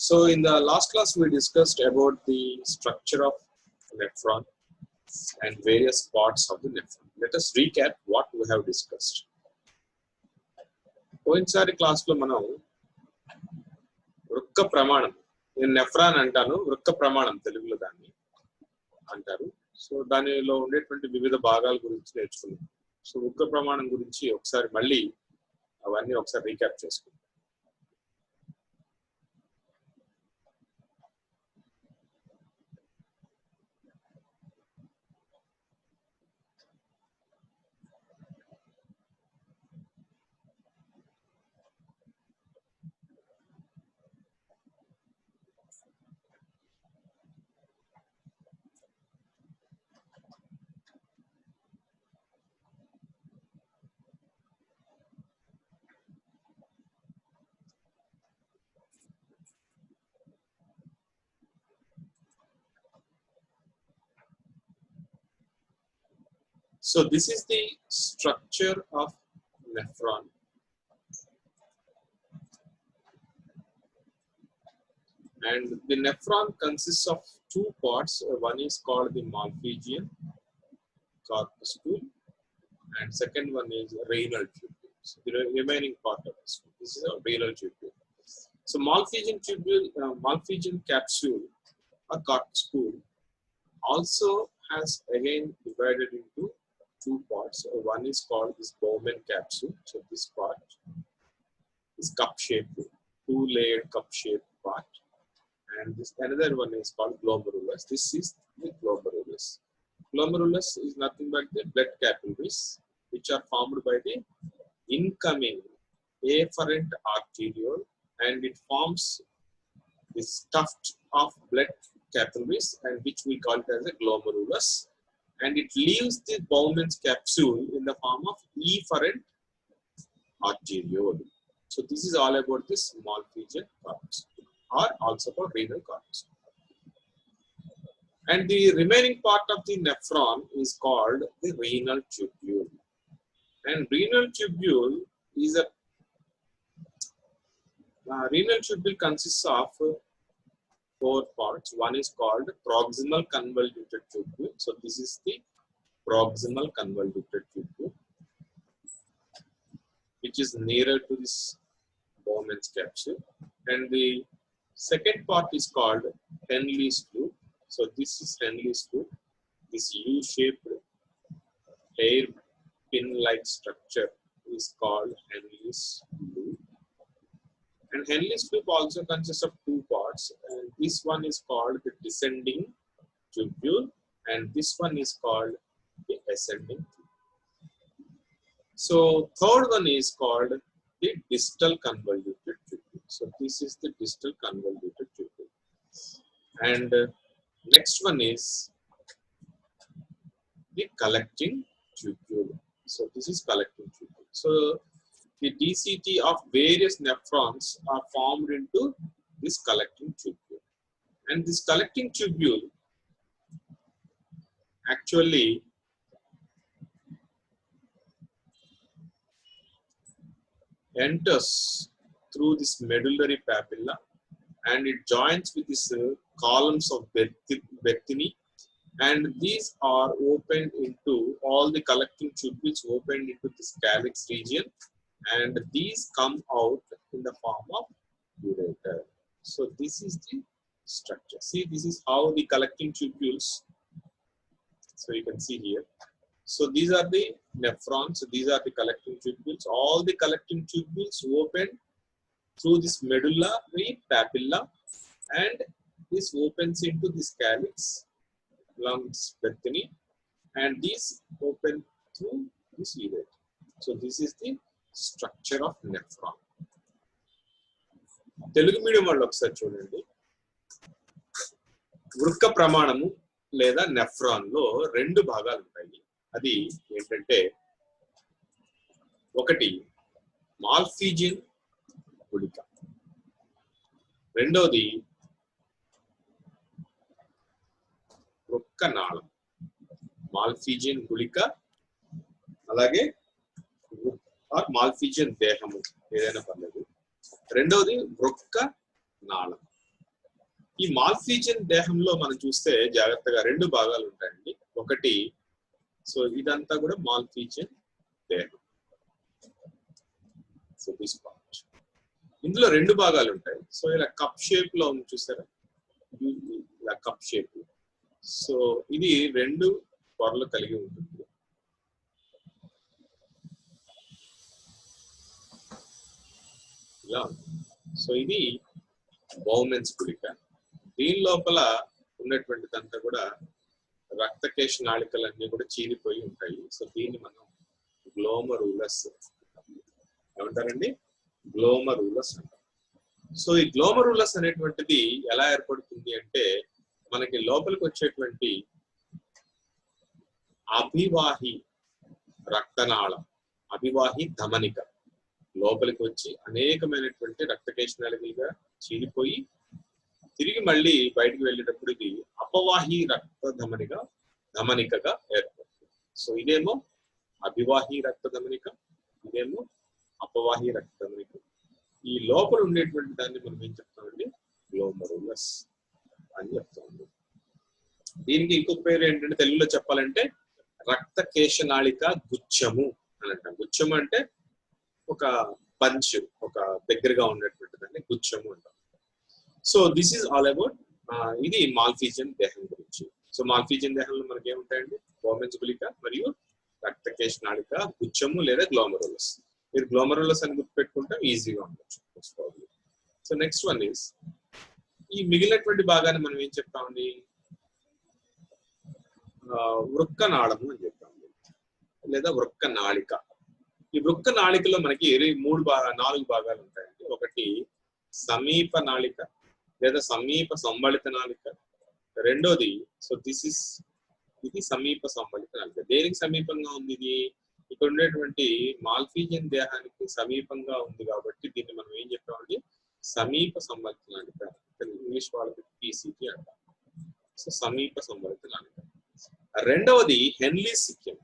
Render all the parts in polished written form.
So in the last class we discussed about the structure of nephron and various parts of the nephron. Let us recap what we have discussed. పోయినసారి class లో మనం వృక్క ప్రమాణం, నేను nephron అంటాను, వృక్క ప్రమాణం తెలుగులో దాన్ని అంటారు. సో దానిలో ఉండేటువంటి వివిధ భాగాల గురించి నేర్చుకున్నాం. సో వృక్క ప్రమాణం గురించి ఒకసారి మళ్ళీ అవన్నీ ఒకసారి రీక్యాప్ చేసుకుందాం. So this is the structure of nephron. And the nephron consists of two parts. One is called the Malpighian corpuscle and second one is renal tubule. So the remaining part of this is a renal tubule. So Malpighian tubule, Malpighian capsule, a corpuscle, also has again divided into two parts. One is called this Bowman capsule. So this part is cup-shaped, two-layered cup-shaped part, and this another one is called glomerulus. This is the glomerulus. Glomerulus is nothing but the blood capillaries, which are formed by the incoming afferent arteriole, and it forms this tuft of blood capillaries, and which we call it as a glomerulus. And it leaves the Bowman's capsule in the form of efferent arteriole. So this is all about this Malpighian corpuscle, or also called renal corpuscle. And the remaining part of the nephron is called the renal tubule. And renal tubule is a renal tubule consists of four parts. One is called proximal convoluted tubule. So this is the proximal convoluted tubule, which is nearer to this Bowman's capsule. And the second part is called Henle's loop. So this is Henle's loop. This U-shaped hairpin-like structure is called Henle's loop. And Henle's loop also consists of two parts, and this one is called the descending tubule, and this one is called the ascending tubule. So third one is called the distal convoluted tubule. So this is the distal convoluted tubule, and next one is the collecting tubule. So this is collecting tubule. So the DCT of various nephrons are formed into this collecting tubule. And this collecting tubule actually enters through this medullary papilla, and it joins with these columns of Bethany, and these are opened into, all the collecting tubules opened into this calyx region, and these come out in the form of ureter. So this is the structure. See, this is how the collecting tubules, so you can see here. So these are the nephrons, so these are the collecting tubules. All the collecting tubules open through this medullary papilla, and this opens into this calyx along this Bethany, and these open through this ureter. So this is the structure of nephron. Telugu medium వాళ్ళు ఒకసారి చూడండి. వృక్క ప్రమాణము లేదా nephron లో రెండు భాగాలు ఉంటాయి. అది ఏంటంటే, ఒకటి మాల్పీజియన్ గుళిక, రెండోది వృక్క నాళం. మాల్పీజియన్ గుళిక, అలాగే మాల్పీజియన్ దేహము ఏదైనా పర్లేదు. రెండవది వృక్క నాళం. ఈ మాల్ఫీజియన్ దేహంలో మనం చూస్తే జాగ్రత్తగా రెండు భాగాలు ఉంటాయండి. ఒకటి సో ఇదంతా కూడా మాల్ఫీజియన్ దేహం. సో దిస్ పార్ట్, ఇందులో రెండు భాగాలు ఉంటాయి. సో ఇలా కప్ షేప్ లో ఉంది చూసారా, ఇలా కప్ షేప్. సో ఇది రెండు పొరలు కలిగి ఉంటుంది. ఇలా సో ఇది బౌమెన్స్ గుళిక. దీని లోపల ఉన్నటువంటిదంతా కూడా రక్తకేశ నాళికలన్నీ కూడా చీలిపోయి ఉంటాయి. సో దీన్ని మనం గ్లోమరులస్ ఏమంటారండి, గ్లోమరులస్ అంటారు. సో ఈ గ్లోమరులస్ అనేటువంటిది ఎలా ఏర్పడుతుంది అంటే, మనకి లోపలికి వచ్చేటువంటి అభివాహి రక్తనాళం, అభివాహి ధమనిక లోపలికి వచ్చి అనేకమైనటువంటి రక్తకేశ నాళికలుగా చీలిపోయి తిరిగి మళ్ళీ బయటికి వెళ్ళేటప్పుడు ఇది అపవాహి రక్త ధమనికగా ఏర్పడుతుంది. సో ఇదేమో అభివాహి రక్త ధమనిక, ఇదేమో అపవాహి రక్త ధమనిక. ఈ లోపల ఉండేటువంటి దాన్ని మనం ఏం చెప్తామండి, గ్లోమరులస్ అని చెప్తామండి. దీనికి ఇంకొక పేరు ఏంటంటే తెలుగులో చెప్పాలంటే రక్తకేశ నాళిక గుచ్ఛము అని అంటాం. గుచ్ఛము అంటే ఒక బంచ్, ఒక దగ్గరగా ఉన్నటువంటి దాన్ని గుచ్ఛము అంటాం. So this is all about ఇది మాల్ఫీజియన్ దేహం గురించి. సో మాల్ఫీజియన్ దేహంలో మనకి ఏముంటాయండి, బౌమెన్స్ గుళిక మరియు రక్తకేశ నాళిక గుచ్ఛము లేదా గ్లోమరులస్. మీరు గ్లోమరులస్ అని గుర్తుపెట్టుకుంటే ఈజీగా ఉండొచ్చు. సో నెక్స్ట్ వన్ ఈస్, ఈ మిగిలినటువంటి భాగాన్ని మనం ఏం చెప్తామండి, వృక్క నాళము అని చెప్తామండి, లేదా వృక్క నాళిక. ఈ వృక్క నాళికలో మనకి 4 భాగాలు ఉంటాయండి. ఒకటి సమీప నాళిక లేదా సమీప సంబళిత నాళిక. రెండోది సో ఇది సమీప సంబళిత నాళిక. దేనికి సమీపంగా ఉంది ఇది, ఇక్కడ ఉండేటువంటి మాల్ఫీజియన్ దేహానికి సమీపంగా ఉంది కాబట్టి దీన్ని మనం ఏం చెప్పామండి, సమీప సంబళిత నాళిక. ఇంగ్లీష్ వాళ్ళకి పీసీటీ అంటాం. సో సమీప సంబళిత నాళిక. రెండవది హెన్లీ సిక్యం.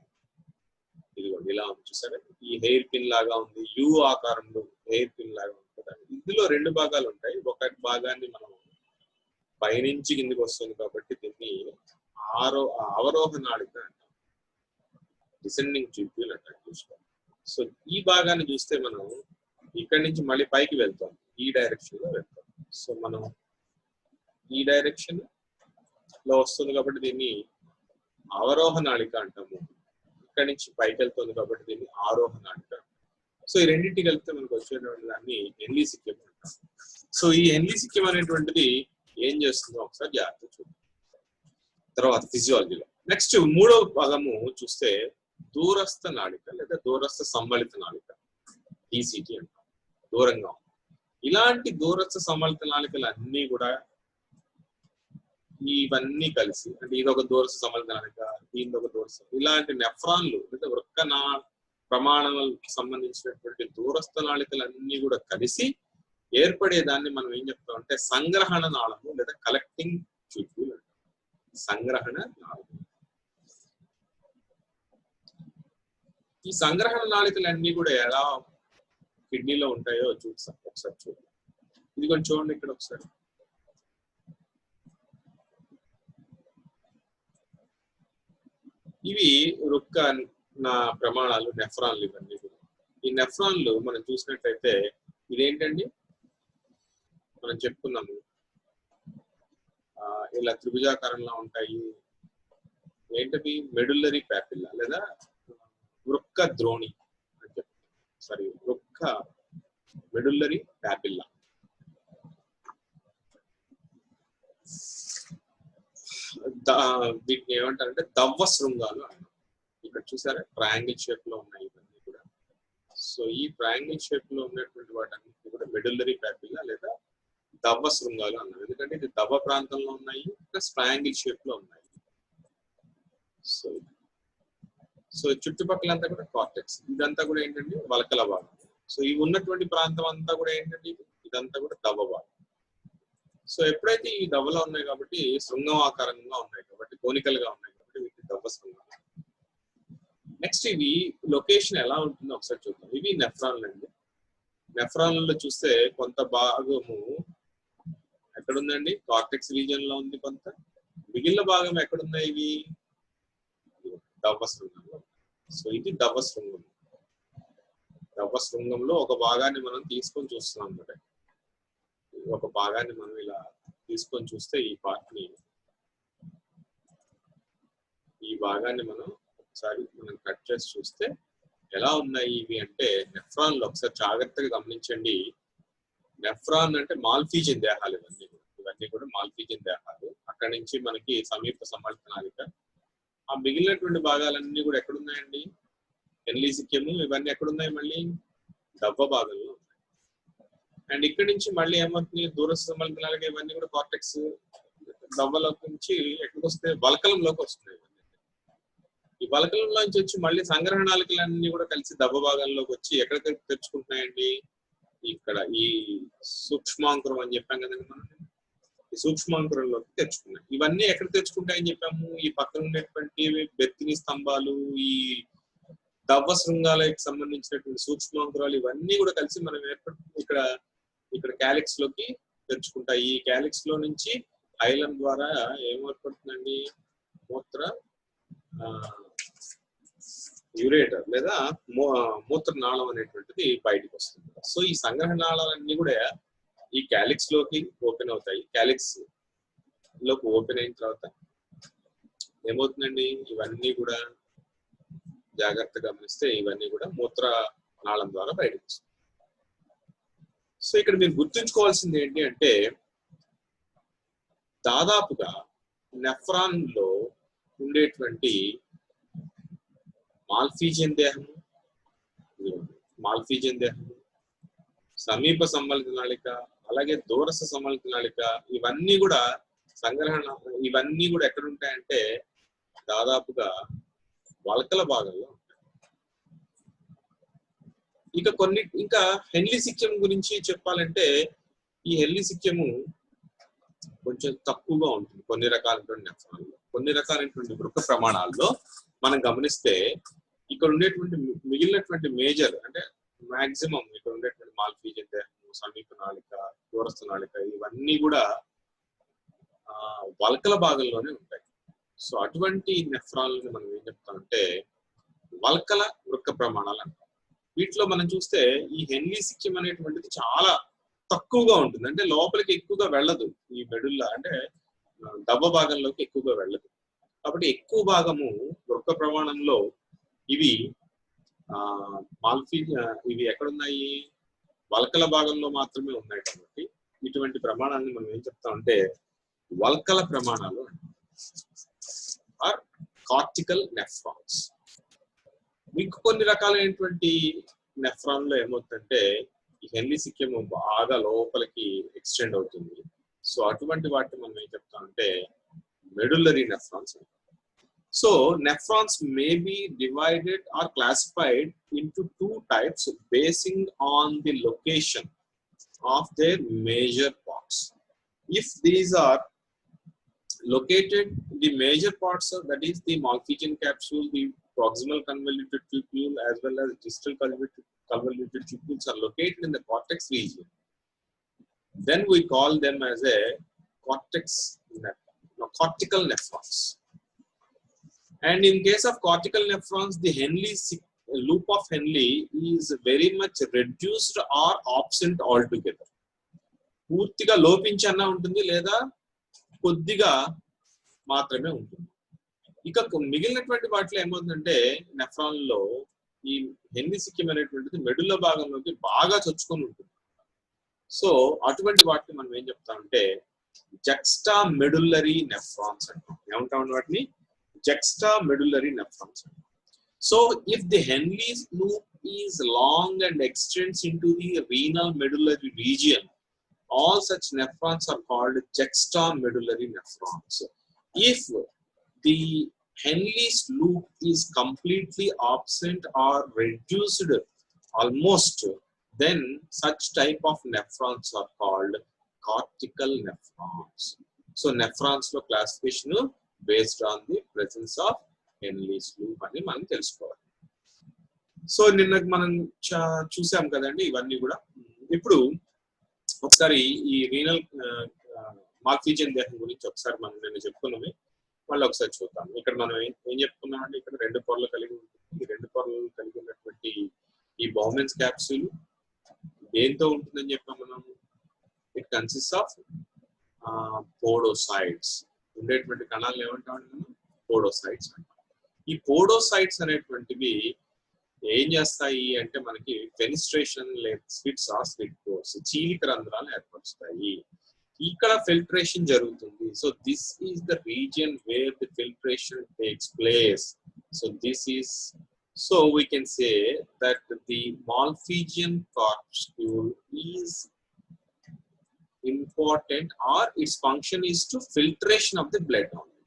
ఇదిగోండి ఇలా ఉంది చూసారా, ఈ హెయిర్ పిన్ లాగా ఉంది, యూ ఆకారంలో హెయిర్ పిన్ లాగా ఉంది. ఇందులో 2 భాగాలు ఉంటాయి. ఒక భాగాన్ని మనం పైనుంచి కిందికి వస్తుంది కాబట్టి దీన్ని అవరోహ నాళిక అంటాం, డిసెండింగ్ ట్యూబ్యూల్ అంటాం. సో ఈ భాగాన్ని చూస్తే మనం ఇక్కడి నుంచి మళ్ళీ పైకి వెళ్తాం, ఈ డైరెక్షన్ లో వెళ్తాం. సో మనం ఈ డైరెక్షన్ లో వస్తుంది కాబట్టి దీన్ని అవరోహ నాళిక అంటాము. ఇక్కడి నుంచి పైకి వెళ్తుంది కాబట్టి దీన్ని ఆరోహ నాళిక. సో ఈ రెండింటికి వెళ్తే మనకు వచ్చేటువంటి దాన్ని హెన్లీ సిక్యం అంటాం. సో ఈ హెన్లీ సిక్యం అనేటువంటిది ఏం చేస్తుందో ఒకసారి జాగ్రత్త చూద్దాం తర్వాత ఫిజియాలజీలో. నెక్స్ట్ 3వ భాగము చూస్తే దూరస్థ నాళిక లేదా దూరస్థ సంబళిత నాళిక, DCT అంటాం, దూరంగా. ఇలాంటి దూరస్థ సంబళిత నాళికలు అన్ని కూడా ఇవన్నీ కలిసి, అంటే ఇదొక దూరస్థ సంబళిత నాళిక, దీనిదొక దూరస్థ, ఇలాంటి నెఫ్రాన్లు లేదా వృక్క ప్రమాణాలకు సంబంధించినటువంటి దూరస్థ నాళికలు అన్ని కూడా కలిసి ఏర్పడేదాన్ని మనం ఏం చెప్తాం అంటే సంగ్రహణ నాళము లేదా కలెక్టింగ్ ట్యూబ్యూల్ అంటాం. సంగ్రహణ నాళము. ఈ సంగ్రహణ నాళికలు అన్ని కూడా ఎలా కిడ్నీలో ఉంటాయో ఒకసారి చూద్దాం. ఇది కొంచెం చూడండి ఇక్కడ ఒకసారి. ఇవి వృక్క ప్రమాణాలు, నెఫ్రాన్లు ఇవన్నీ కూడా. ఈ నెఫ్రాన్లు మనం చూసినట్లయితే ఇదేంటండి, మనం చెప్పుకున్నాము ఇలా త్రిభుజాకారంలో ఉంటాయి. ఏంటవి, మెడుల్లరీ ప్యాపిల్లా లేదా వృక్క ద్రోణి అని చెప్తాం. వృక్క మెడుల్లరీ ప్యాపిల్లా. వీటిని ఏమంటారంటే దవ్వ శృంగాలు అంటారు. ఇక్కడ చూసారా ట్రయాంగిల్ షేప్ లో ఉన్నాయి ఇవన్నీ కూడా. సో ఈ ట్రయాంగిల్ షేప్ లో ఉన్నటువంటి వాటన్నిటి కూడా మెడుల్లరీ ప్యాపిల్లా లేదా దవ్వ శృంగాలు అన్నారు. ఎందుకంటే ఇది దవ్వ ప్రాంతంలో ఉన్నాయి, ప్లస్ ట్రయాంగిల్ షేప్ లో ఉన్నాయి. సో చుట్టుపక్కలంతా కూడా కార్టెక్స్, ఇదంతా కూడా ఏంటంటే వలకల భాగం. సో ఇవి ఉన్నటువంటి ప్రాంతం అంతా కూడా ఏంటంటే ఇదంతా కూడా దవ్వ భాగం. సో ఎప్పుడైతే ఈ దవ్వలో ఉన్నాయి కాబట్టి శృంగం ఆకారంగా ఉన్నాయి కాబట్టి కోనికల్ గా ఉన్నాయి కాబట్టి వీటిని దవ్వ శృంగాలు. నెక్స్ట్ ఇవి లొకేషన్ ఎలా ఉంటుందో ఒకసారి చూద్దాం. ఇవి నెఫ్రాన్లు అండి. నెఫ్రాన్లలో చూస్తే కొంత భాగము ఎక్కడ ఎక్కడుందండి? కార్టెక్స్ రీజియన్ లో ఉంది కొంత. మిగిలిన భాగం ఎక్కడున్నాయి ఇవి? దవ్వ శృంగంలో. సో ఇది దవ్వ శృంగం. దవ్వ శృంగంలో ఒక భాగాన్ని మనం తీసుకొని చూస్తున్నాం అన్నమాట. ఒక భాగాన్ని మనం ఇలా తీసుకొని చూస్తే ఈ భాగాన్ని మనం ఒకసారి మనం కట్ చేసి చూస్తే ఎలా ఉన్నాయి ఇవి అంటే నెఫ్రాన్లు ఒకసారి జాగ్రత్తగా గమనించండి. నెఫ్రాన్ అంటే మాల్ఫీజియన్ దేహాలు ఇవన్నీ కూడా మాల్ఫీజియన్ దేహాలు. అక్కడి నుంచి మనకి సమీప సమాంత నాళిక. ఆ మిగిలినటువంటి భాగాలన్నీ కూడా ఎక్కడున్నాయండి? ఎన్లీసిక్యము ఇవన్నీ ఎక్కడున్నాయి? మళ్ళీ దవ్వ భాగంలో ఉన్నాయి. అండ్ ఇక్కడి నుంచి మళ్ళీ ఏమవుతుంది? దూరస్థ సమాంత నాళిక ఇవన్నీ కూడా కార్టెక్స్ దవ్వలోకి నుంచి ఎక్కడికి వస్తే వల్కలంలోకి వస్తున్నాయి. ఈ వల్కలంలోంచి వచ్చి మళ్ళీ సంగ్రహ నాళికలన్నీ కూడా కలిసి దవ్వ భాగంలోకి వచ్చి ఎక్కడికి తెరుచుకుంటున్నాయండి? ఇక్కడ ఈ సూక్ష్మాంకురం అని చెప్పాం కదండి మనం. ఈ సూక్ష్మాంకురంలోకి తెరుచుకున్నాయి. ఇవన్నీ ఎక్కడ తెరుచుకుంటాయని చెప్పాము? ఈ పక్కన ఉండేటువంటి బెత్తిని స్తంభాలు, ఈ దవ్వ శృంగాలకు సంబంధించినటువంటి సూక్ష్మాంకురాలు ఇవన్నీ కూడా కలిసి మనం ఇక్కడ క్యాలిక్స్ లోకి తెరుచుకుంటాయి. ఈ క్యాలిక్స్ లో నుంచి ఐలం ద్వారా ఏమేర్పడుతుందండి? మూత్ర యూరేటర్ లేదా మూత్ర నాళం అనేటువంటిది బయటకు వస్తుంది. సో ఈ సంగ్రహ నాళాలన్నీ కూడా ఈ క్యాలిక్స్ లోకి ఓపెన్ అవుతాయి. క్యాలిక్స్ లోకి ఓపెన్ అయిన తర్వాత ఏమవుతుందండి? ఇవన్నీ కూడా జాగ్రత్తగా గమనిస్తే ఇవన్నీ కూడా మూత్ర నాళం ద్వారా బయటకు వస్తాయి. సో ఇక్కడ మీరు గుర్తుంచుకోవాల్సింది ఏంటి అంటే దాదాపుగా నెఫ్రాన్ లో ఉండేటువంటి మాల్ఫీజియన్ దేహము, సమీప సమ్మలిత నాళిక, అలాగే దూరస్థ సమ్మలిత నాళిక ఇవన్నీ కూడా ఇవన్నీ కూడా ఎక్కడ ఉంటాయంటే దాదాపుగా వల్కల భాగంలో ఉంటాయి. ఇంకా హెన్లీసిక్యం గురించి చెప్పాలంటే ఈ హెన్లీసిక్యము కొంచెం తక్కువగా ఉంటుంది కొన్ని రకాలైనటువంటి నెఫ్రాన్లు. కొన్ని రకాలైనటువంటి వృక్క ప్రమాణాల్లో మనం గమనిస్తే ఇక్కడ ఉండేటువంటి మిగిలినటువంటి మేజర్ అంటే మాక్సిమం ఇక్కడ ఉండేటువంటి మాల్ఫీజియన్ దేహము, సమీప నాళిక, దూరస్థ నాళిక ఇవన్నీ కూడా వల్కల భాగంలోనే ఉంటాయి. సో అటువంటి నెఫ్రాన్లను మనం ఏం చెప్తామంటే వల్కల వృక్క ప్రమాణాలు అంటాం. వీటిలో మనం చూస్తే ఈ హెన్లీసిక్యం అనేటువంటిది చాలా తక్కువగా ఉంటుంది. అంటే లోపలికి ఎక్కువగా వెళ్ళదు. ఈ మెడుల్లా అంటే దవ్వ భాగంలోకి ఎక్కువగా వెళ్ళదు. కాబట్టి ఎక్కువ భాగము వృక్క ప్రమాణంలో ఇవి ఇవి ఎక్కడున్నాయి? వల్కల భాగంలో మాత్రమే ఉన్నాయి. కాబట్టి ఇటువంటి ప్రమాణాన్ని మనం ఏం చెప్తామంటే వల్కల ప్రమాణాలు ఆర్ కార్టికల్ నెఫ్రాన్స్. మీకు కొన్ని రకాలైనటువంటి నెఫ్రాన్ లో ఏమవుతుందంటే ఈ హెన్లీసిక్యం బాగా లోపలికి ఎక్స్టెండ్ అవుతుంది. సో అటువంటి వాటిని మనం ఏం చెప్తామంటే medullary nephrons. So nephrons may be divided or classified into two types basing on the location of their major parts. If these are located, the major parts are, that is the Malpighian capsule, the proximal convoluted tubule as well as distal convoluted tubules are located in the cortex region, then we call them as a cortical nephrons. And in case of cortical nephrons, the loop of Henle is very much reduced or absent altogether. పూర్తిగా లోపించన్నా ఉంటుంది లేదా కొద్దిగా మాత్రమే ఉంటుంది. ఇక మిగిలినటువంటి వాటిలో ఏమవుతుందంటే నెఫ్రాన్ లో ఈ హెన్లీసిక్యం అనేటువంటిది మెడుల్ల భాగంలోకి బాగా చొచ్చుకొని ఉంటుంది. సో అటువంటి వాటిని మనం ఏం చెప్తామంటే జక్స్టా మెడుల్లరీ నెఫ్రాన్స్ అంటాం. ఏమంటాం వాటిని? Juxtamedullary nephrons. So if the Henle's loop is long and extends into the renal medullary region, all such nephrons are called juxtamedullary nephrons. If the Henle's loop is completely absent or reduced almost, then such type of nephrons are called cortical nephrons. So nephrons lo classification based on the presence of Henle's loop అని మనం తెలుసుకోవాలి. So నిన్న మనం చూసాం కదండి ఇవన్నీ కూడా. ఇప్పుడు ఒకసారి ఈ రీనల్ మాల్ఫీజియన్ దేహం గురించి ఒకసారి మనం నేను చెప్పుకున్నామే మళ్ళీ ఒకసారి చూద్దాం. ఇక్కడ మనం ఏం చెప్పుకున్నాం అంటే ఇక్కడ 2 పొరలు కలిగి ఉంటుంది. ఈ 2 పొరలు కలిగి ఉన్నటువంటి ఈ బౌమెన్స్ క్యాప్సూల్ దేంతో ఉంటుందని చెప్పాం మనం. It consist of podocytes. ఉండేటువంటి కణాలను ఏమంటామండి మనం? పోడోసైట్స్ అంటాం. ఈ పోడోసైట్స్ అనేటువంటివి ఏం చేస్తాయి అంటే మనకి ఫెనిస్ట్రేషన్ లేదా స్లిట్స్ ఆర్ స్లిట్ పోర్స్, చీలిక రంధ్రాలు ఏర్పరుస్తాయి. ఇక్కడ ఫిల్ట్రేషన్ జరుగుతుంది. So this is the region wear the filtration takes place. So this is so we can say that the Malpighian corpuscle is important, or its function is to filtration of the blood only.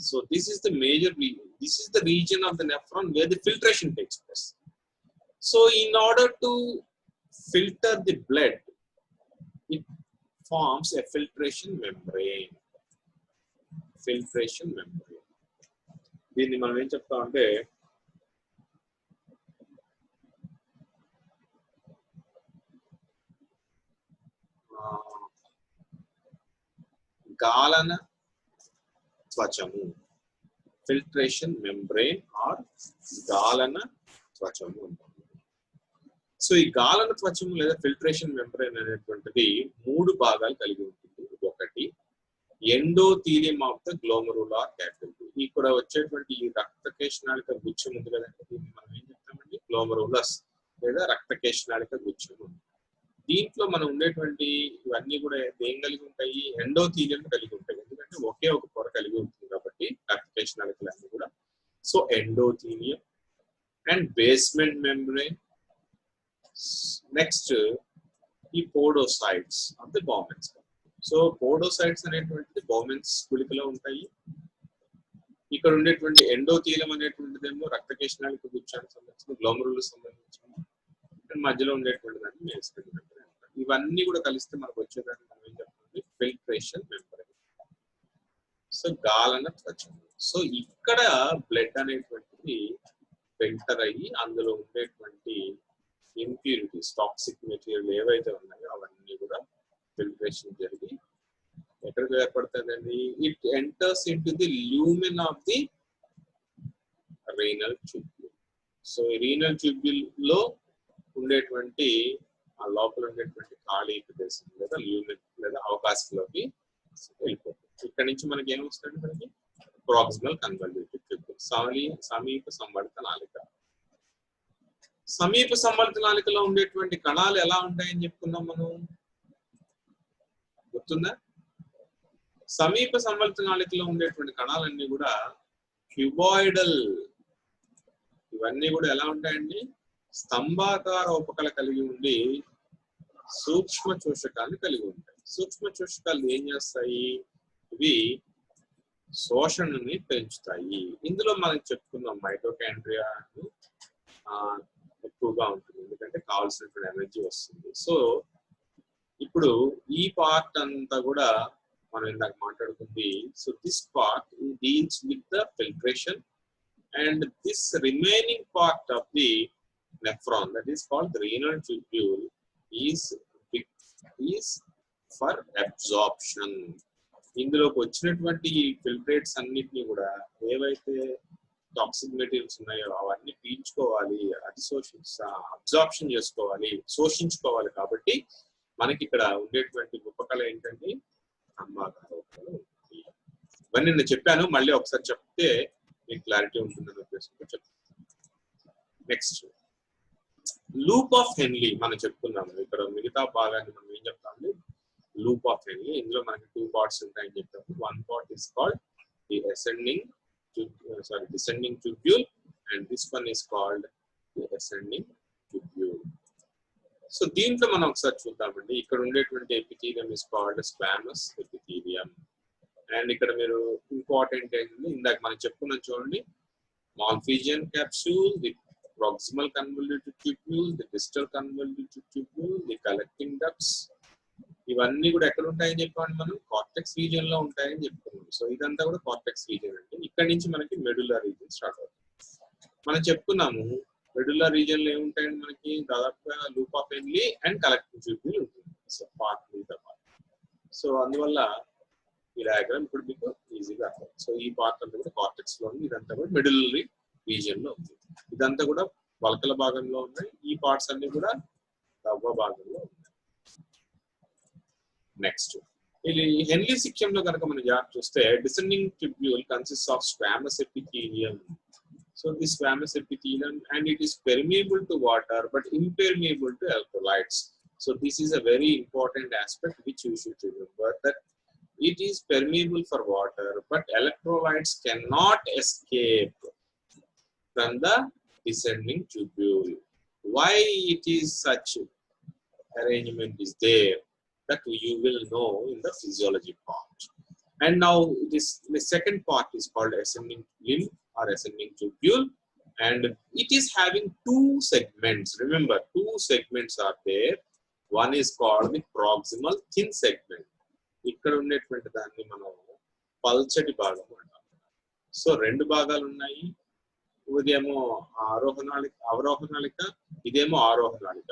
So this is the major region. This is the region of the nephron where the filtration takes place. So in order to filter the blood, it forms a filtration membrane. Filtration membrane. దీన్ని మనం ఏం చెప్తాం అంటే గాలన త్వచము, filtration membrane are గాలన త్వచము. So ఈ గాలన త్వచము లేదా filtration membrane అనేటువంటిది 3 భాగాలు కలిగి ఉంటుంది. ఒకటి endothelium of the glomerular capital. ఇక్కడ వచ్చేటువంటి ఈ రక్తకేశనాళిక గుచ్చం ఉంది కదండి, దీన్ని మనం ఏం చెప్తామండి? గ్లోమరులస్ లేదా రక్తకేశనాళిక గుచ్చం. దీంట్లో మనం ఉండేటువంటి ఇవన్నీ కూడా ఏం కలిగి ఉంటాయి? ఎండోథీలియం కలిగి ఉంటాయి. ఎందుకంటే ఒకే ఒక పొర కలిగి ఉంటుంది కాబట్టి రక్తకేశనాళికలన్నీ కూడా. So endothelium and basement membrane. Next ఈ పోడోసైట్స్ ఆఫ్ ది బౌమెన్స్. సో పోడోసైట్స్ అనేటువంటిది బౌమెన్స్ గుళికలో ఉంటాయి. ఇక్కడ ఉండేటువంటి ఎండోథీలియం అనేటువంటిదేమో రక్తకేశనాళిక గుచ్చానికి సంబంధించిన, గ్లోమరులకు సంబంధించిన, మధ్యలో ఉండేటువంటి దాన్ని బేస్మెంట్ మెంబ్రేన్. ఇవన్నీ కూడా కలిస్తే మనకు వచ్చేదాన్ని మనం ఏం చెప్తుంది? Filtration membrane. సో గాలన త్వచం. సో ఇక్కడ బ్లడ్ అనేటువంటిది ఫిల్టర్ అయ్యి అందులో ఉండేటువంటి ఇంప్యూరిటీస్, టాక్సిక్ మెటీరియల్ ఏవైతే ఉన్నాయో అవన్నీ కూడా ఫిల్ట్రేషన్ జరిగి ఎక్కడికి ఏర్పడుతుందండి? It enters into the lumen of the renal tubule. So renal tubule లో ఉండేటువంటి ఆ లోపల ఉండేటువంటి ఖాళీ ప్రదేశం లేదా ల్యూమెన్ లేదా అవకాశంలోకి వెళ్ళిపోతుంది. ఇక్కడ నుంచి మనకి ఏమొస్తుంది? మనకి ప్రాక్సిమల్ కన్వల్యూటివ్ ట్యూబ్యూల్, సమీప సంవర్త నాళిక. సమీప సంవర్త నాళికలో ఉండేటువంటి కణాలు ఎలా ఉంటాయని చెప్పుకున్నాం మనం, గుర్తుందా? సమీప సంవర్త నాళికలో ఉండేటువంటి కణాలన్నీ కూడా క్యూబాయిడల్. ఇవన్నీ కూడా ఎలా ఉంటాయండి? స్తంభాకార ఉపకళ కలిగి ఉండి సూక్ష్మ చూషకాన్ని కలిగి ఉంటాయి. సూక్ష్మ చూషకాలు ఏం చేస్తాయి? ఇవి శోషణని పెంచుతాయి. ఇందులో మనం చెప్పుకున్నాం మైటోకాండ్రియా ఎక్కువగా ఉంటుంది, ఎందుకంటే కావాల్సినటువంటి ఎనర్జీ వస్తుంది. సో ఇప్పుడు ఈ పార్ట్ అంతా కూడా మనం ఇందాక మాట్లాడుకుంది. So this part deals with the filtration, and this remaining part of the nephron, that is called the renal tubule, is for absorption. ఇందులోకి వచ్చినటువంటి ఫిల్ట్రేట్స్ అన్నిటినీ కూడా ఏవైతే టాక్సిక్ మెటీరియల్స్ ఉన్నాయో అవన్నీ పీల్చుకోవాలి, అబ్జార్ప్షన్ చేసుకోవాలి, శోషించుకోవాలి. కాబట్టి మనకి ఇక్కడ ఉండేటువంటి ఉపకళ ఏంటంటే స్తంభాకార ఉపకళ. ఇవన్నీ నేను చెప్పాను, మళ్ళీ ఒకసారి చెప్తే మీకు క్లారిటీ ఉంటుందని ఉద్దేశంతో చెప్తాను. నెక్స్ట్ లూప్ ఆఫ్ హెన్లీ మనం చెప్పుకున్నాము. ఇక్కడ మిగతా భాగాన్ని మనం ఏం చెప్తాము? Loop of హెన్లీ. ఇందులో మనకి 2 పార్ట్స్ ఉంటాయని చెప్తాము. One part is called the descending tubule, and this one is called the ascending tubule. So దీంట్లో మనం ఒకసారి చూద్దామండి. ఇక్కడ ఉండేటువంటి epithelium is called squamous epithelium. And ఇక్కడ మీరు ఇంపార్టెంట్ ఏంటంటే ఇందాక మనం చెప్పుకున్నాం చూడండి, Malpighian capsule, the proximal convoluted tubule, the distal convoluted tubule, the collecting ducts. ఇవన్నీ కూడా ఎక్కడ ఉంటాయని చెప్పండి? మనం కార్టెక్స్ రీజియన్ లో ఉంటాయని చెప్పుకున్నాం. సో ఇదంతా కూడా కార్టెక్స్ రీజియన్ అండి. ఇక్కడ నుంచి మనకి మెడులా రీజియన్ స్టార్ట్ అవుతుంది. మనం చెప్పుకున్నాము మెడులా రీజియన్ లో ఏముంటాయండి? మనకి దాదాపుగా loop of Henle and collecting tubule ఉంటుంది. So part. సో అందువల్ల ఈ డయాగ్రామ్ ఇప్పుడు మీకు ఈజీగా అర్థం. సో ఈ పార్ట్ అంతా కూడా కార్టెక్స్ లో ఉంది, ఇదంతా కూడా మిడిలరీ రీజియన్ లో ఉంది. ఇదంతా కూడా వలకల భాగంలో ఉన్నాయి, ఈ పార్ట్స్ అన్ని కూడా దవ్వ భాగంలో ఉన్నాయి. నెక్స్ట్ ఇది హెన్లీ సిక్యంలో కనుక మనం చూస్తే descending tubule consist of squamous epithelium. So this squamous epithelium, and it is permeable to water but impermeable to electrolytes. So this is a very important aspect which you should remember, that it is permeable for water but electrolytes cannot escape from the descending tubule. Why it is such arrangement is there, that you will know in the physiology part. And now this the second part is called ascending limb or ascending tubule, and it is having two segments. Remember, two segments are there. One is called the proximal thin segment. ikkada undetvanti danni manam పల్చటి భాగం అంటాం. So రెండు భాగాలు ఉన్నాయి, ఇదేమో అవరోహనాళిక, ఇదేమో ఆరోహనాళిక.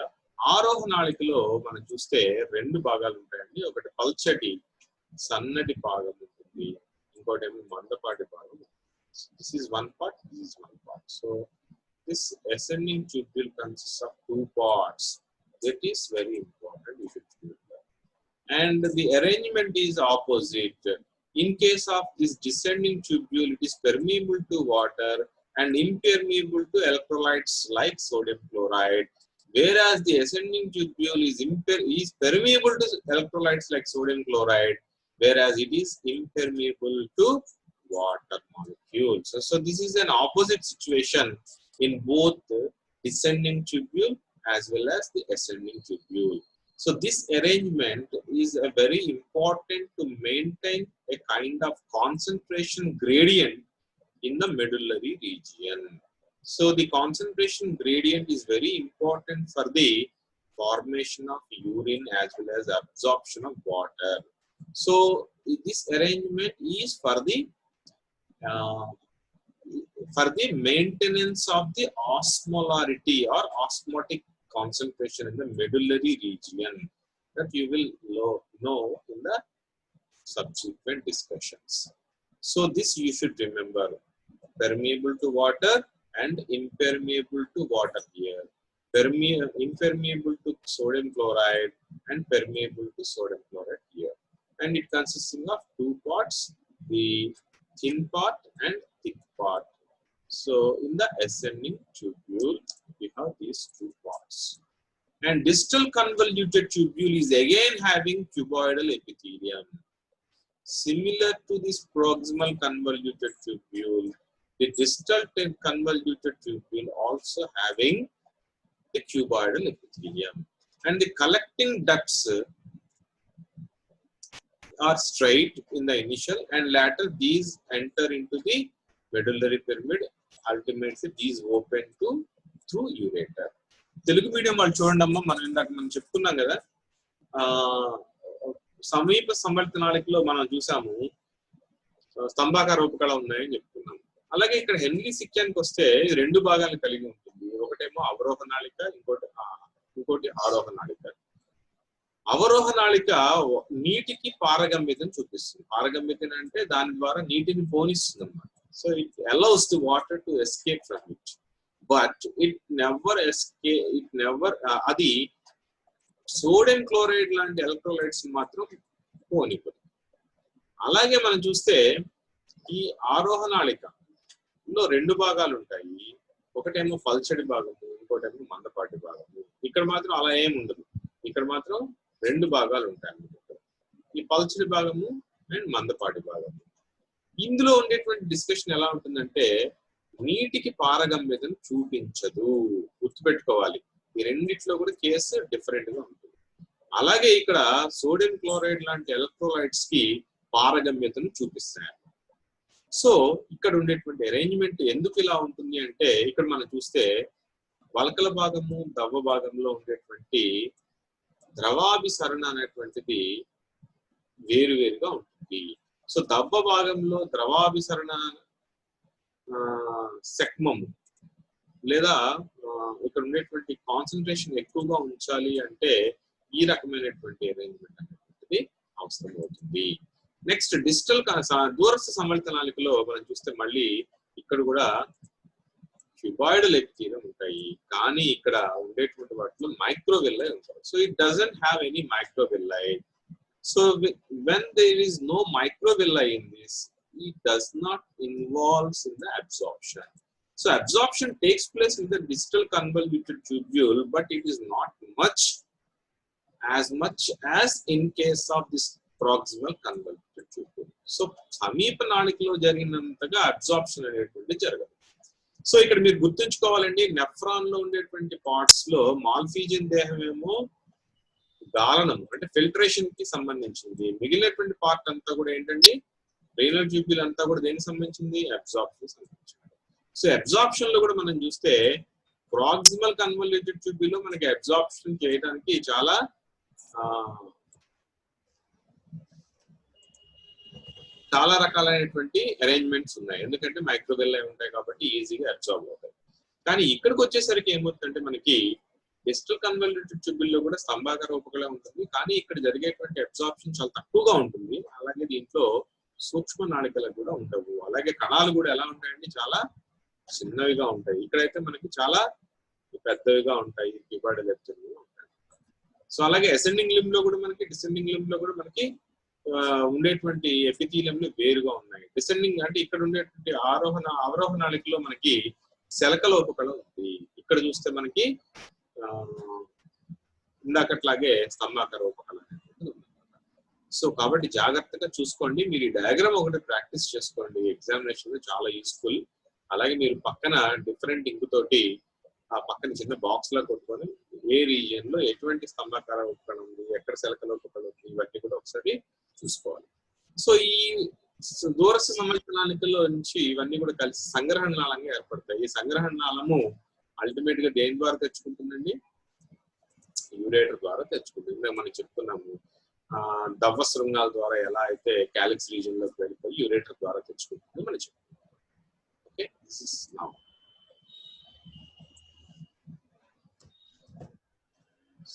ఆరోహనాళికలో మనం చూస్తే రెండు భాగాలు ఉంటాయండి, ఒకటి పల్చటి సన్నటి భాగం ఉంటుంది, ఇంకోటి ఏమో మందపాటి భాగం. This is one part, this is one part. So this ascending tubule consists of two parts. That is very important, you should know that. And the arrangement is opposite. In case of this descending tubule, it is permeable to water and impermeable to electrolytes like sodium chloride, whereas the ascending tubule is permeable to electrolytes like sodium chloride, whereas it is impermeable to water molecules. So this is an opposite situation in both the descending tubule as well as the ascending tubule. So this arrangement is a very important to maintain a kind of concentration gradient in the medullary region. So the concentration gradient is very important for the formation of urine as well as absorption of water. So this arrangement is for the maintenance of the osmolarity or osmotic concentration in the medullary region, that you will know in the subsequent discussions. So this you should remember, permeable to water and impermeable to water here, impermeable to sodium chloride and permeable to sodium chloride here, and it consisting of two parts, the thin part and thick part. So in the ascending tubule we have these two parts, and distal convoluted tubule is again having cuboidal epithelium. Similar to this proximal convoluted tubule, the distal convoluted tubule also having the cuboidal epithelium, and the collecting ducts are straight in the initial, and later these enter into the medullary pyramid. Ultimately these open to through ureter. Telugu medium వాళ్ళు చూడండి అమ్మా, మనం చెప్పుకున్నాం కదా, సమీప సంవర్తనాళికలో మనం చూసాము స్తంభాకార రూపకళ ఉన్నాయని చెప్పుకున్నాం. అలాగే ఇక్కడ హెన్లీ సిక్యానికి వస్తే రెండు భాగాలు కలిగి ఉంటుంది, ఒకటేమో అవరోహనాళిక, ఇంకోటి ఆరోహనాళిక. అవరోహనాళిక నీటికి పారగమ్యతను చూపిస్తుంది. పారగమ్యత అంటే దాని ద్వారా నీటిని పోనిస్తుంది అన్నమాట. So it allows the water to escape from it, but it never అది సోడియం క్లోరైడ్ లాంటి ఎలక్ట్రోలైట్స్ మాత్రం పోనివ్వదు. అలాగే మనం చూస్తే ఈ ఆరోహనాళికలో రెండు భాగాలు ఉంటాయి, ఒకటేమో పల్చడి భాగము, ఇంకోటేమో మందపాటి భాగము. ఇక్కడ మాత్రం అలా ఏమి ఉండదు, ఇక్కడ మాత్రం రెండు భాగాలు ఉంటాయి అన్నమాట, ఈ పల్చడి భాగము అండ్ మందపాటి భాగము. ఇందులో ఉండేటువంటి డిస్కషన్ ఎలా ఉంటుందంటే నీటికి పారగమ్యతను చూపించదు, గుర్తుపెట్టుకోవాలి. ఈ రెండిట్లో కూడా కేసు డిఫరెంట్ గా ఉంటుంది. అలాగే ఇక్కడ సోడియం క్లోరైడ్ లాంటి ఎలక్ట్రోలైట్స్ కి పారగమ్యతను చూపిస్తాయి. సో ఇక్కడ ఉండేటువంటి అరేంజ్మెంట్ ఎందుకు ఇలా ఉంటుంది అంటే, ఇక్కడ మనం చూస్తే వలకల భాగము దవ్వ భాగంలో ఉండేటువంటి ద్రవాభిసరణ అనేటువంటిది వేరువేరుగా ఉంటుంది. సో దవ్వ భాగంలో ద్రవాభిసరణ సెక్మము లేదా ఇక్కడ ఉండేటువంటి కాన్సన్ట్రేషన్ ఎక్కువగా ఉంచాలి అంటే ఈ రకమైనటువంటి అరేంజ్మెంట్ అనేటువంటిది అవసరం అవుతుంది. నెక్స్ట్ డిజిటల్ దూరస్థ సమలిత నాళికలో మనం చూస్తే మళ్ళీ ఇక్కడ కూడా క్యూబాయిడల్ ఎపిథీలియం ఉంటాయి, కానీ ఇక్కడ ఉండేటువంటి వాటిలో మైక్రోవిల్లై ఉంటాయి. So it doesn't have any microvilli. So when there is no microvilli in this, it does not involves in the absorption. So absorption takes place in the distal convoluted tubule, but it is not much as in case of this proximal convoluted tubule. So సమీప నాళికలో జరిగినంతగా absorption అనేటువంటి జరగదు. So ఇక్కడ మీరు గుర్తుంచుకోవాలండి, nephron లో ఉండేటువంటి parts లో Malpighian దేహం ఏమో గాలనం అంటే ఫిల్టరేషన్ కి సంబంధించింది, మిగిలినటువంటి పార్ట్ అంతా కూడా ఏంటండి రీనల్ ట్యూబ్యూల్ అంతా కూడా దేనికి సంబంధించింది, అబ్జార్ప్షన్ సంబంధించింది. సో అబ్జార్ప్షన్ లో కూడా మనం చూస్తే ప్రాక్సిమల్ కన్వల్యూటెడ్ ట్యూబ్యూల్ లో మనకి అబ్జార్ప్షన్ చేయడానికి చాలా రకాలైనటువంటి అరేంజ్మెంట్స్ ఉన్నాయి, ఎందుకంటే మైక్రోవిల్లై ఉంటాయి కాబట్టి ఈజీగా అబ్జార్బ్ అవుతాయి. కానీ ఇక్కడికి వచ్చేసరికి ఏమవుతుందంటే మనకి డిజిటల్ కన్వల్యూటెడ్ ట్యూబ్యూల్ లో కూడా స్తంభాకార ఉపకళ ఉంటుంది, కానీ ఇక్కడ జరిగేటువంటి అబ్జార్ప్షన్ చాలా తక్కువగా ఉంటుంది. అలాగే దీంట్లో సూక్ష్మ నాళికలు కూడా ఉండవు, అలాగే కణాలు కూడా ఎలా ఉంటాయండి చాలా చిన్నవిగా ఉంటాయి. ఇక్కడైతే మనకి చాలా పెద్దవిగా ఉంటాయి, క్యూబాయిడల్ ఎపిథీలియం ఉంటాయి. సో అలాగే అసెండింగ్ లింబ్ లో కూడా మనకి డిసెండింగ్ లింబ్ లో కూడా మనకి ఉండేటువంటి ఎపిథీలియంలు వేరుగా ఉన్నాయి. డిసెండింగ్ అంటే ఇక్కడ ఉండేటువంటి అవరోహ నాళికలో మనకి శలకల ఉపకళ ఉంది, ఇక్కడ చూస్తే మనకి ఇందాకట్లాగే స్తంభాకార ఉపకళ అనేది ఉంది. సో కాబట్టి జాగ్రత్తగా చూసుకోండి, మీరు ఈ డయాగ్రామ్ ఒకటి ప్రాక్టీస్ చేసుకోండి, ఎగ్జామినేషన్ లో చాలా యూస్ఫుల్. అలాగే మీరు పక్కన డిఫరెంట్ ఇంక్ తోటి ఆ పక్కన చిన్న బాక్స్ లా కొట్టుకొని ఏ రీజియన్ లో ఎటువంటి స్తంభాకార ఉపకళ ఉంది, ఎక్కడ శలకల ఉపకళ ఉంది, ఇవన్నీ కూడా ఒకసారి చూసుకోవాలి. సో ఈ దూరస్థ సమలిత నాళికల్లో నుంచి ఇవన్నీ కూడా కలిసి సంగ్రహణ నాళంగా ఏర్పడతాయి. ఈ సంగ్రహణ నాళము అల్టిమేట్ గా దేని ద్వారా తెచ్చుకుంటుందండి, యూరేటర్ ద్వారా తెచ్చుకుంటుంది. మనం చెప్పుకున్నాము దవ్వ శృంగాల ద్వారా ఎలా అయితే క్యాలిక్స్ రీజియన్ లోకి వెళ్ళిపోయి యూరేటర్ ద్వారా తెచ్చుకుంటుంది మనం చెప్పుకున్నాం. Okay, this is now.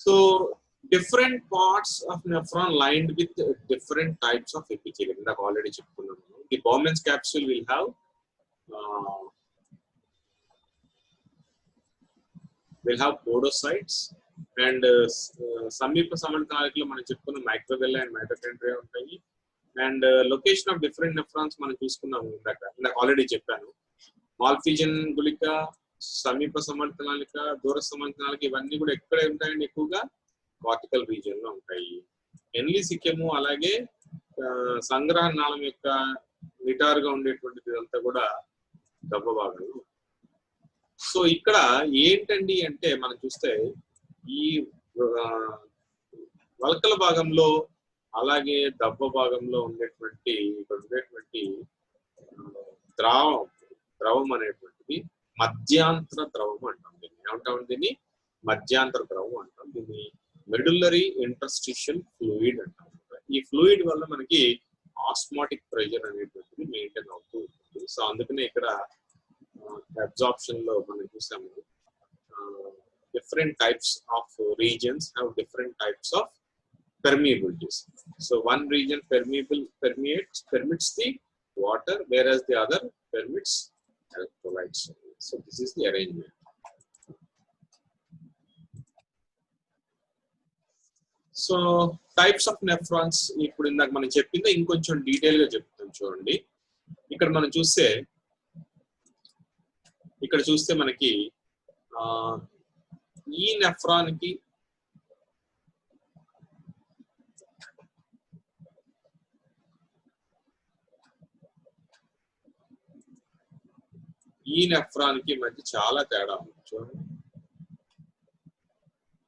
So different parts of nephron lined with different types of epithelium. Like already చెప్పుకున్నాము, the Bowman's capsule will have podocytes and సమీప సమలిత నాళికలో మనం చెప్పుకున్న మైక్రోవిల్లై అండ్ మైటోకాండ్రియా ఉంటాయి. And location of different nephrons మనం చూసుకున్నాము ఇందాక already చెప్పాను. Malpighian గుళిక, సమీప సమలిత నాళిక, దూర సమలిత నాళిక ఇవన్నీ కూడా ఎక్కడ ఉంటాయండి, ఎక్కువగా కార్టికల్ రీజియన్ లో ఉంటాయి. ఎన్లీసిక్యము అలాగే సంగ్రహణ నాళం యొక్క నిటారుగా ఉండేటువంటిది ఇదంతా కూడా దవ్వ భాగంలో. సో ఇక్కడ ఏంటండి అంటే మనం చూస్తే ఈ వల్కల భాగంలో అలాగే దవ్వ భాగంలో ఉండేటువంటి ద్రవం అనేటువంటిది మధ్యాంతర ద్రవం అంటాం. దీన్ని ఏమంటాం, దీన్ని మధ్యాంతర ద్రవం అంటాం. దీన్ని మెడులరీ ఇంటర్స్టిషియల్ ఫ్లూయిడ్ అంటాం. ఈ ఫ్లూయిడ్ వల్ల మనకి ఆస్మాటిక్ ప్రెషర్ అనేటువంటిది మెయింటైన్ అవుతూ ఉంటుంది. సో అందుకనే ఇక్కడ అబ్జార్ప్షన్ లో మనం చూసాము different types of regions have different types of permeabilities. So one region permits the water, whereas the other permits electrolytes. So this is the arrangement. So types of nephrons ఇప్పుడు ఇందాక మనం చెప్పింది ఇంకొంచెం డీటెయిల్ గా చెప్తాం చూడండి. ఇక్కడ మనం చూస్తే మనకి ఈ నెఫ్రాన్ కి మధ్య చాలా తేడా ఉంది చూడండి.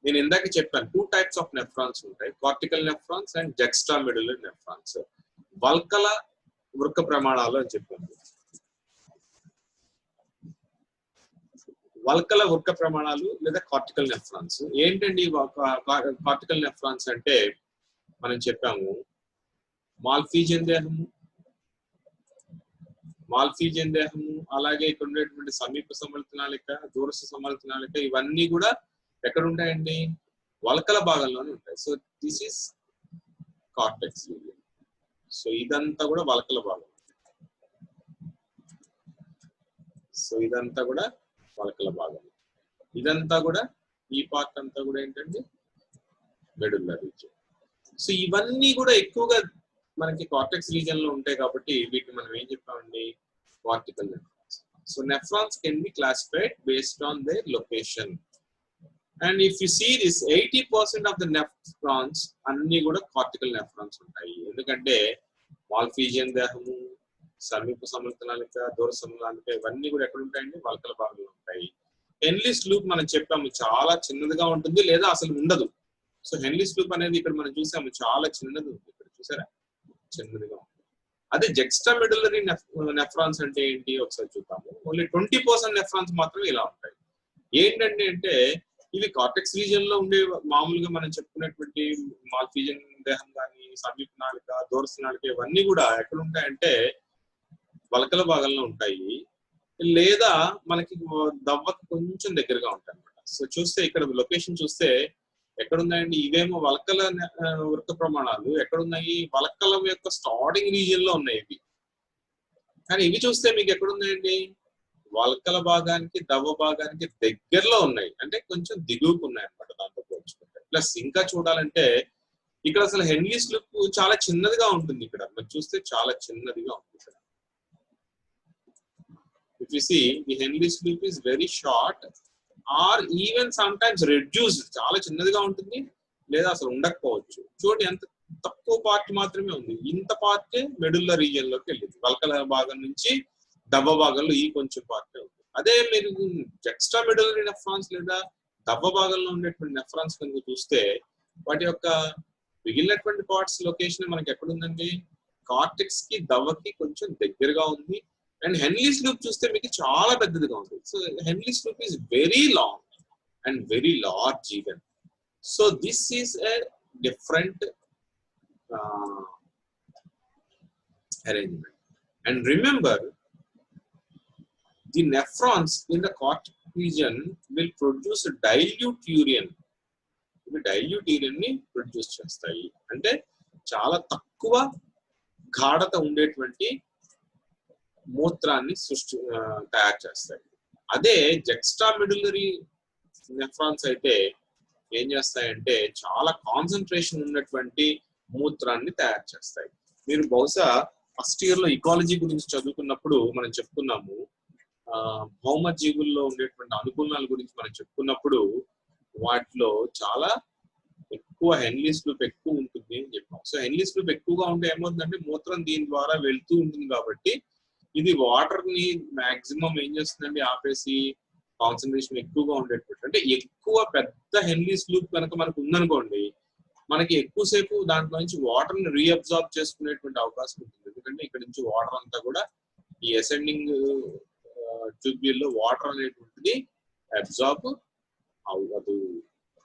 నేను ఇందాక చెప్పాను 2 types ఆఫ్ నెఫ్రాన్స్ ఉంటాయి, cortical nephrons and జక్స్టామెడులరీ nephrons. Valkala వృక్క ప్రమాణాలు అని చెప్పాను. వల్కల వృక్క ప్రమాణాలు లేదా కార్టికల్ నెఫ్రాన్స్ ఏంటండి? కార్టికల్ నెఫ్రాన్స్ అంటే మనం చెప్పాము మాల్ఫీజియన్ దేహము అలాగే ఇక్కడ ఉండేటువంటి సమీప సమలిత నాళిక, దూరస్థ సమలిత నాళిక ఇవన్నీ కూడా ఎక్కడ ఉంటాయండి? వల్కల భాగంలోనే ఉంటాయి. So this is cortex region. So ఇదంతా కూడా వలకల భాగం. సో ఇదంతా కూడా వలకల భాగం. ఇదంతా కూడా ఈ పార్ట్ అంతా కూడా ఏంటంటే మెడుల్లర్ రీజియన్. సో ఇవన్నీ కూడా ఎక్కువగా మనకి కార్టెక్స్ రీజియన్ లో ఉంటాయి కాబట్టి వీటిని మనం ఏం చెప్పామండి, cortical nephrons. So nephrons can be classified based on their location. And if you see this 80% of the nephrons అన్ని కూడా కార్టికల్ నెఫ్రాన్స్ ఉంటాయి. ఎందుకంటే మాల్ఫీజియన్ దేహము, సమీప సమర్థనాలిక, దూర సమర్థనాలిక ఇవన్నీ కూడా ఎక్కడ ఉంటాయండి, వలకల భాగంలో ఉంటాయి. హెన్లీస్ లూప్ మనం చెప్పాము చాలా చిన్నదిగా ఉంటుంది లేదా అసలు ఉండదు. సో హెన్లీస్ లూప్ అనేది ఇక్కడ మనం చూసాము చాలా చిన్నది ఉంది, ఇక్కడ చూసారా చిన్నదిగా ఉంది. అదే జెక్స్ట్రా మెడుల్లరీ నెఫ్రాన్స్ అంటే ఏంటి ఒకసారి చూద్దాము. ఓన్లీ 20% నెఫ్రాన్స్ మాత్రమే ఇలా ఉంటాయి. ఏంటంటే అంటే ఇవి కార్టెక్స్ రీజియన్ లో ఉండే మామూలుగా మనం చెప్పుకునేటువంటి మాల్ఫీజియన్ దేహం కానీ, సమీప నాళిక, దూరస్థ నాళిక ఇవన్నీ కూడా ఎక్కడ ఉంటాయంటే వలకల భాగంలో ఉంటాయి లేదా మనకి దవ్వకి కొంచెం దగ్గరగా ఉంటాయి అన్నమాట. సో చూస్తే ఇక్కడ లొకేషన్ చూస్తే ఎక్కడున్నాయండి, ఇవేమో వలకల వృత్త ప్రమాణాలు ఎక్కడున్నాయి, వలకల యొక్క స్టార్టింగ్ రీజియన్ లో ఉన్నాయి ఇవి. కానీ ఇవి చూస్తే మీకు ఎక్కడున్నాయండి, వలకల భాగానికి దవ్వ భాగానికి దగ్గరలో ఉన్నాయి, అంటే కొంచెం దిగువకు ఉన్నాయి అనమాట దాంతో పోల్చుకుంటే. ప్లస్ ఇంకా చూడాలంటే ఇక్కడ అసలు హెన్లీస్ లూప్ చాలా చిన్నదిగా ఉంటుంది. ఇక్కడ మీరు చూస్తే చాలా చిన్నదిగా ఉంటుంది. ఇక్కడ if you see the Henle's loop is very short or even sometimes reduced, చాలా చిన్నదిగా ఉంటుంది లేదా అసలు ఉండకపోవచ్చు. చూడండి ఎంత తక్కువ పార్ట్ మాత్రమే ఉంది, ఇంత పార్ట్ మెడుల్లర్ రీజియన్ లోకి వెళ్ళింది. వలకల భాగం నుంచి దవ్వ భాగంలో ఈ కొంచెం పార్ట్ ఉంది. అదే మీరు ఎక్స్ట్రా మెడుల్లరీ నెఫ్రాన్స్ లేదా దవ్వ భాగంలో ఉండేటువంటి నెఫ్రాన్స్ కనుక చూస్తే వాటి యొక్క మిగిలినటువంటి పార్ట్స్ లొకేషన్ మనకి ఎక్కడ ఉందండి, కార్టెక్స్ కి దవ్వకి కొంచెం దగ్గరగా ఉంది. అండ్ హెన్లీస్ లూప్ చూస్తే మీకు చాలా పెద్దదిగా ఉంది. So Henle's loop is very long and very large even. So this is a different arrangement. And remember, the nephrons in the cortex region will produce a dilute urine. ఇవి dilute urine ని produce చేస్తాయి, అంటే చాలా తక్కువ గాఢత ఉండేటువంటి మూత్రాన్ని తయారు చేస్తాయి. అదే జెక్స్ట్రా మెడుల్లరీ నెఫ్రాన్స్ అయితే ఏం చేస్తాయంటే చాలా కాన్సన్ట్రేషన్ ఉన్నటువంటి మూత్రాన్ని తయారు చేస్తాయి. మీరు బహుశా ఫస్ట్ ఇయర్ లో ఇకాలజీ గురించి చదువుకున్నప్పుడు మనం చెప్పుకున్నాము, భౌమ జీవుల్లో ఉండేటువంటి అనుకూలనాల గురించి మనం చెప్పుకున్నప్పుడు వాటిలో చాలా ఎక్కువ హెన్లీస్ లూప్ ఎక్కువ ఉంటుంది అని చెప్పాం. సో హెన్లీస్ లూప్ ఎక్కువగా ఉంటే ఏమవుతుందంటే మూత్రం దీని ద్వారా వెళ్తూ ఉంటుంది కాబట్టి ఇది వాటర్ ని మాక్సిమం ఏం చేస్తుందండి ఆపేసి కాన్సన్ట్రేషన్ ఎక్కువగా ఉండేటట్టు, అంటే ఎక్కువ పెద్ద హెన్లీస్ లూప్ కనుక మనకు ఉందనుకోండి మనకి ఎక్కువసేపు దాంట్లో నుంచి వాటర్ ని రీఅబ్జార్బ్ చేసుకునేటువంటి అవకాశం ఉంటుంది. ఎందుకంటే ఇక్కడ నుంచి వాటర్ అంతా కూడా ఈ అసెండింగ్ ట్యూబ్యూల్ లో వాటర్ అనేటువంటిది అబ్జార్బ్ అవ్వదు.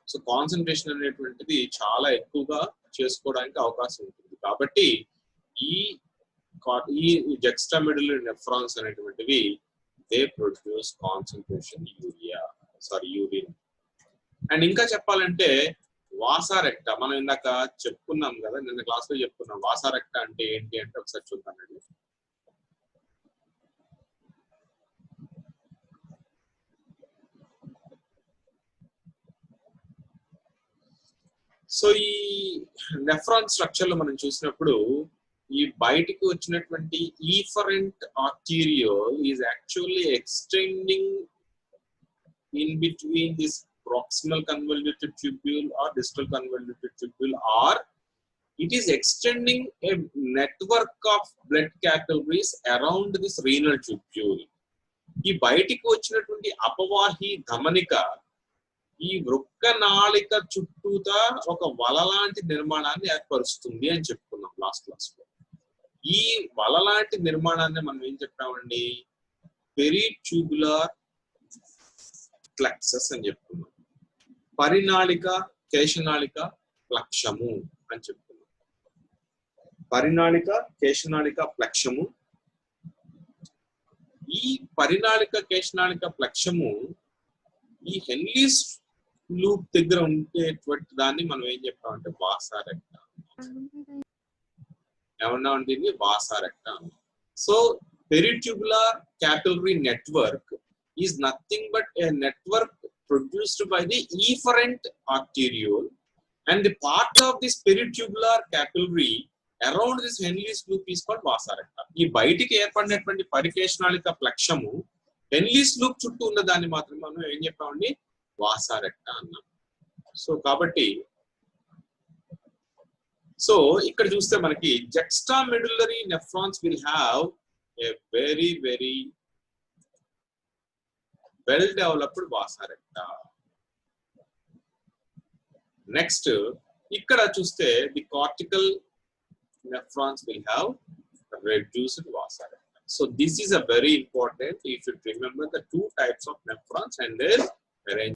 సో కాన్సన్ట్రేషన్ అనేటువంటిది చాలా ఎక్కువగా చేసుకోవడానికి అవకాశం ఉంటుంది. కాబట్టి ఈ జెక్స్ట్రా మెడుల్లరీ నెఫ్రాన్స్ అనేటువంటివి they produce concentration urine. And ఇంకా చెప్పాలంటే వాసారెక్ట మనం ఇందాక చెప్పుకున్నాం కదా, నిన్న క్లాస్ లో చెప్పుకున్నాం. వాసారెక్ట అంటే ఏంటి అంటే ఒకసారి చూద్దామండి. సో ఈ నెఫ్రాన్ స్ట్రక్చర్ లో మనం చూసినప్పుడు ఈ బయటికి వచ్చినటువంటి efferent arteriole is actually extending in between this proximal convoluted tubule or distal convoluted tubule, or it is extending a network of blood capillaries around this renal tubule. ఈ బయటికి వచ్చినటువంటి అపవాహి ధమనిక ఈ వృక్కనాళిక చుట్టూతా ఒక వల లాంటి నిర్మాణాన్ని ఏర్పరుస్తుంది అని చెప్పుకున్నాం లాస్ట్ క్లాస్ లో. ఈ వల లాంటి నిర్మాణాన్ని మనం ఏం చెప్పామండి, పెరిట్యూబులర్ ప్లెక్సస్ అని చెప్పుకున్నాం. పరినాళిక కేశనాళిక ప్లక్షము అని చెప్తున్నాం. పరినాళిక కేశనాళిక ప్లక్షము. ఈ పరినాళిక కేశనాళిక ప్లక్షము ఈ హెన్లీస్ లూప్ దగ్గర ఉండేటువంటి దాన్ని మనం ఏం చెప్తామంటే వాసారెక్ట. ఏమన్నా దీన్ని vasa recta అన్నాం. So peritubular capillary network is nothing but a network produced by the efferent arteriole, and the part of this peritubular capillary around this Henle's loop is called vasa recta. ఈ బయటికి ఏర్పడినటువంటి పరికేశనాళిక ప్లక్షము Henle's loop చుట్టూ ఉన్న దాన్ని మాత్రమే మనం ఏం చెప్పామండి, vasa recta అన్నాం. సో కాబట్టి సో ఇక్కడ చూస్తే మనకి juxtamedullary nephrons will have a very well developed vasa recta. Next ఇక్కడ చూస్తే the cortical nephrons will have reduced vasa recta. So this is a very important, if you remember the two types of nephrons and their arrangement.